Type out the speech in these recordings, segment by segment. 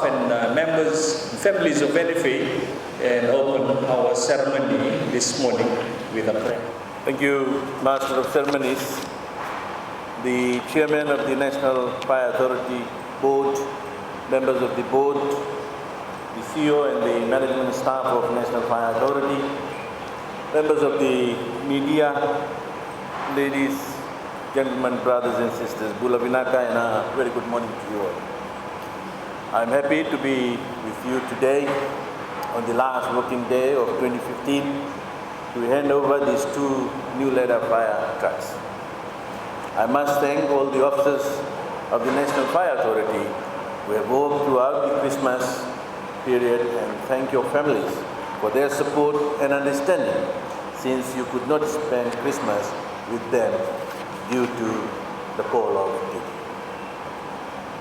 and members and families of NFA and open our ceremony this morning with a prayer. Thank you, Master of Ceremonies. The Chairman of the National Fire Authority Board, members of the board, the CEO and the management staff of National Fire Authority, members of the media, ladies, gentlemen, brothers and sisters, Bula Vinaka, and a very good morning to you all. I'm happy to be with you today on the last working day of 2015 to hand over these two new Leda fire trucks. I must thank all the officers of the National Fire Authority who have worked throughout the Christmas period, and thank your families for their support and understanding, since you could not spend Christmas with them due to the call of duty.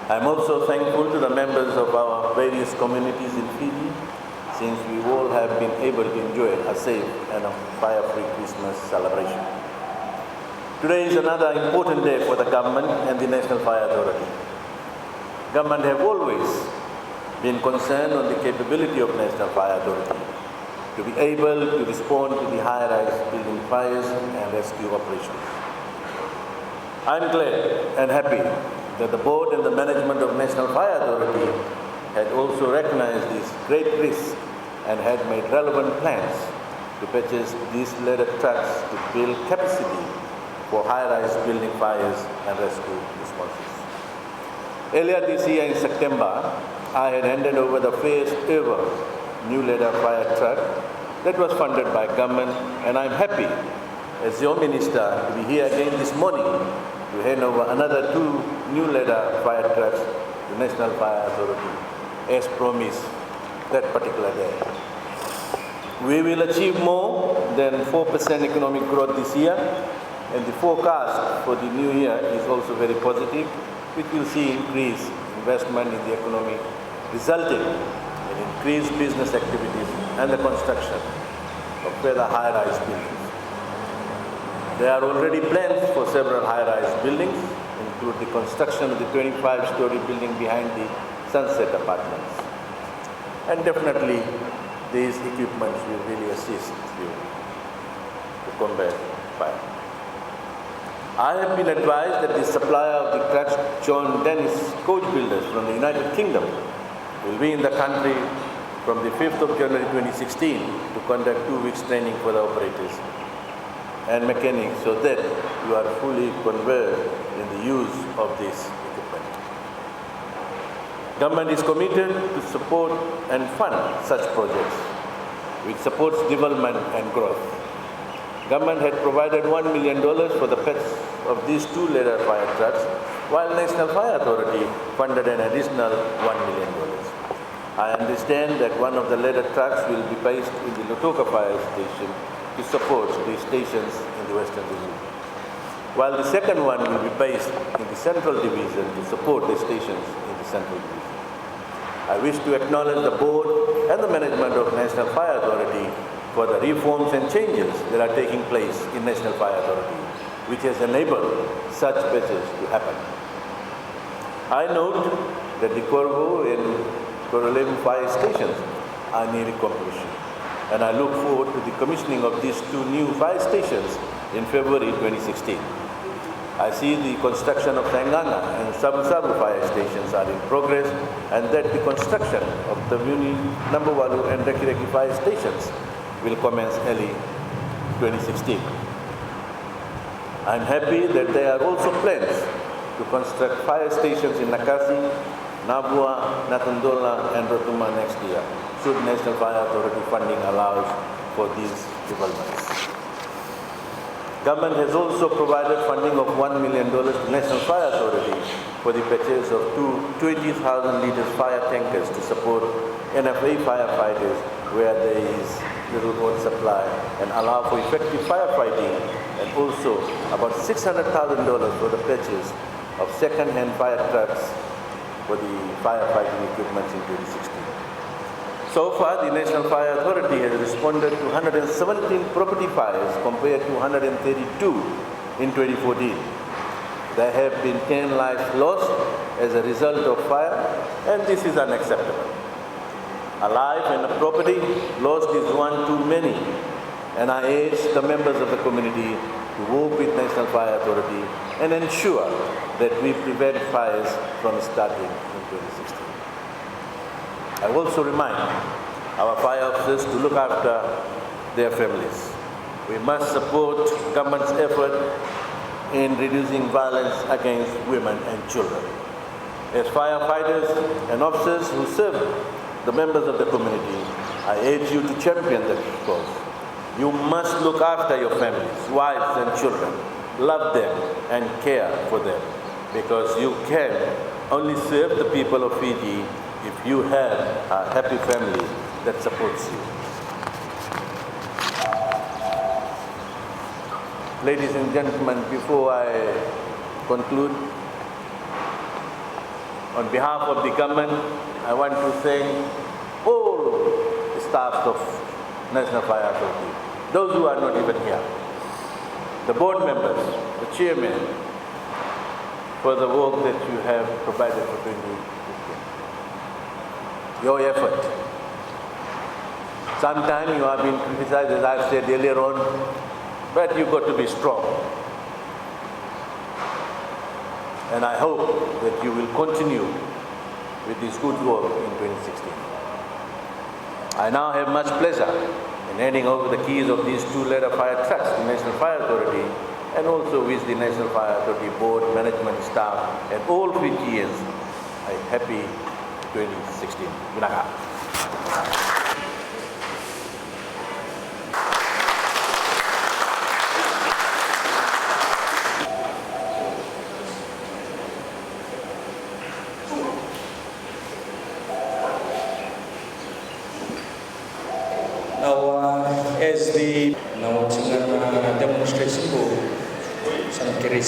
I'm also thankful to the members of our various communities in Fiji, since we all have been able to enjoy a safe and a fire-free Christmas celebration. Today is another important day for the government and the National Fire Authority. Government have always been concerned on the capability of National Fire Authority to be able to respond to the high-rise building fires and rescue operations. I'm glad and happy that the board and the management of National Fire Authority had also recognized this great risk and had made relevant plans to purchase these ladder trucks to build capacity for high-rise building fires and rescue responses. Earlier this year in September, I had handed over the first ever new ladder fire truck that was funded by government, and I'm happy as your minister to be here again this morning to hand over another two new ladder fire trucks to National Fire Authority as promised that particular day. We will achieve more than 4% economic growth this year, and the forecast for the new year is also very positive, which will see increased investment in the economy, resulting in increased business activities and the construction of further high-rise buildings. There are already plans for several high-rise buildings, include the construction of the 25-story building behind the Sunset Apartments. And definitely, these equipments will really assist you to combat fire. I have been advised that the supplier of the trucks, John Dennis Coach Builders from the United Kingdom, will be in the country from the 5th of January 2016 to conduct 2 weeks training for the operators and mechanics so that you are fully conversant in the use of this equipment. Government is committed to support and fund such projects, which supports development and growth. Government had provided $1 million for the purchase of these two ladder fire trucks, while National Fire Authority funded an additional $1 million. I understand that one of the ladder trucks will be based in the Lautoka Fire Station to support the stations in the Western Division, while the second one will be based in the Central Division to support the stations in the Central Division. I wish to acknowledge the board and the management of National Fire Authority for the reforms and changes that are taking place in National Fire Authority, which has enabled such purchases to happen. I note that the Corvo and Korolevu fire stations are nearly completion, and I look forward to the commissioning of these two new fire stations in February 2016. I see the construction of Tanganga and Sabu Sabu fire stations are in progress, and that the construction of the Muni, Nambuwalu and Rekireki fire stations will commence early 2016. I'm happy that there are also plans to construct fire stations in Nakasi, Nabua, Natandola and Rotuma next year, should National Fire Authority funding allows for these developments. Government has also provided funding of $1 million to National Fire Authority for the purchase of two 20,000 liters fire tankers to support NFA firefighters where there is little water supply and allow for effective firefighting, and also about $600,000 for the purchase of second-hand fire trucks for the firefighting equipment in 2016. So far, the National Fire Authority has responded to 117 property fires compared to 132 in 2014. There have been 10 lives lost as a result of fire, and this is unacceptable. A life and a property lost is one too many, and I urge the members of the community to work with National Fire Authority and ensure that we prevent fires from starting in 2016. I also remind our fire officers to look after their families. We must support government's effort in reducing violence against women and children. As firefighters and officers who serve the members of the community, I urge you to champion the cause. You must look after your families, wives and children, love them and care for them, because you can only serve the people of Fiji if you have a happy family that supports you. Ladies and gentlemen, before I conclude, on behalf of the government, I want to thank all the staff of National Fire Authority, those who are not even here, the board members, the chairman, for the work that you have provided for 2015. Your effort. Sometimes you have been criticized, as I've said earlier on, but you've got to be strong. And I hope that you will continue with this good work in 2016. I now have much pleasure in handing over the keys of these 2-ladder fire trucks to National Fire Authority, and also wish the National Fire Authority board, management, staff, and all Fijians a happy 2016. Vinaka. Now, as the demonstration go, some carry